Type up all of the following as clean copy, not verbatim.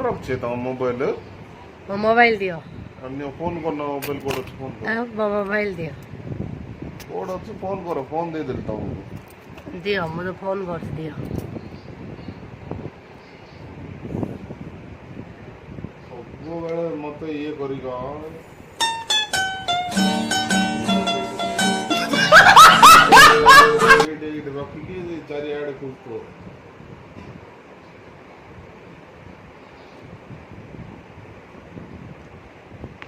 रखछे तो मोबाइल मो मोबाइल दियो अन्य फोन करना मोबाइल कोड अच्छे फोन कर मो मोबाइल दियो कोड अच्छे फोन करो फोन दे देता हूँ दियो मुझे फोन कर दियो ସବୁବେଳେ ମତେ ଇଏ କରିକ ରଖିକି ଚାରିଆଡେ ଖୁସୁଥିବ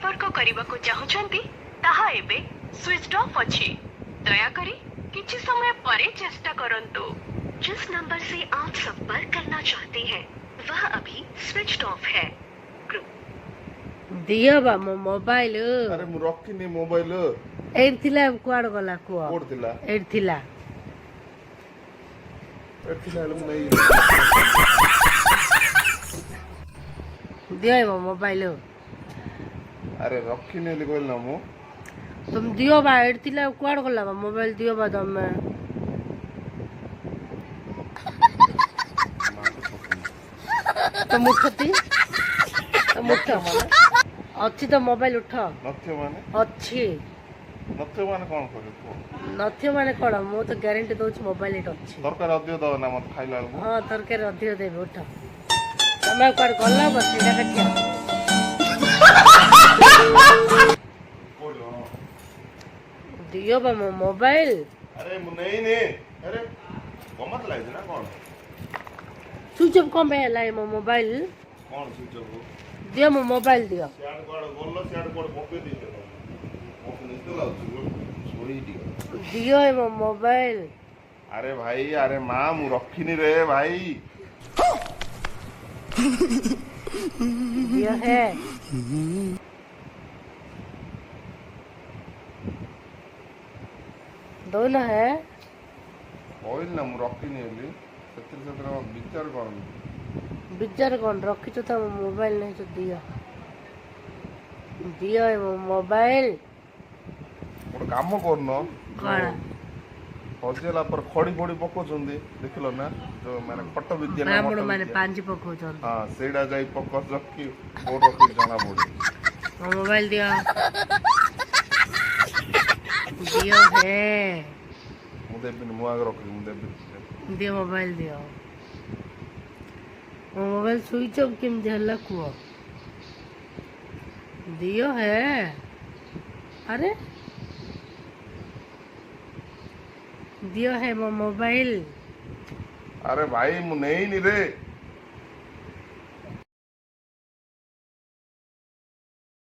संपर्क करने चाहूँगी ताहा एबे स्विच ऑफ अछि दयाकरी किछि समय परे चेष्टा करंतु जिस नंबर से आप संपर्क करना चाहते हैं वह अभी स्विच ऑफ है दियो बा मो मोबाइल अरे मु रखिनी मोबाइल एड थिला कुआड गला कुआ कोड थिला एड थिला हेले मु नहीं दियो मो मोबाइल अरे रखिनी हेले कहल ना मु तुम दियो बा एड थिला कुआड गला बा मोबाइल दियो बा तमे तो मुठती तो मुठ अच्छी तो मोबाइल उठ नथियो माने अच्छी नथियो माने कोन करे नथियो माने कोन मु तो गारंटी दउछ मोबाइल एट अच्छी सरकार अधियो दो ना मत खाइला बेलको हां तरकारी अधियो देबे उठ तमे कोड गला बस एटा कटिया कोड दियो बा मो मोबाइल अरे मु नहीं ने अरे गमत लाइज ना कोन स्विच ऑफ कम पे लाई मो मोबाइल कोन स्विच ऑफ दियो मो मोबाइल दियो सियाड कोड बोललो सियाड कोड मोके दी दे मोके नहीं तो लाउ छोड़ी दियो दियो है मो मोबाइल अरे भाई अरे मां मु रखिनी रे भाई दियो है दोनों है ऑयल ना मु रखिनी हेली सत्र सत्र विचार करन बिचार कौन रखी तो था मोबाइल नहीं तो दिया दिया है वो मोबाइल ଗୋଟେ କାମ କରୁନ କଣ ହଜେଲା पर ଖଡି ଖଡି ପକଉଛନ୍ତି ଦେଖିଲ ନା ଯୋ ମାନେ ଖଟ ବିଦ୍ୟା ନା ବ୍ରାହ୍ମଣ ମାନେ ପାଞ୍ଚ ପକଉଛନ୍ତି ହଁ ସେଇଟା ଯାଇ ପକସ ରଖି କୋड ରଖି ଜଣା ପଡେ ମୋ ମୋବାଇଲ ଦିଅ ଦିଅ ହେ ମୁଁ ଦେବିନି ମୁଁ ଆଗ ରଖିବି ମୁଁ ଦେବିନି ଦିଅ ମୋବାଇଲ ଦିଅ ମୋ ମୋବାଇଲ ସୁଇଚ ଅଫ୍ କେମିତି ହେଲା କୁହ ଦିଅ ହେ अरे दियो है वो मोबाइल अरे भाई मु नहीं रे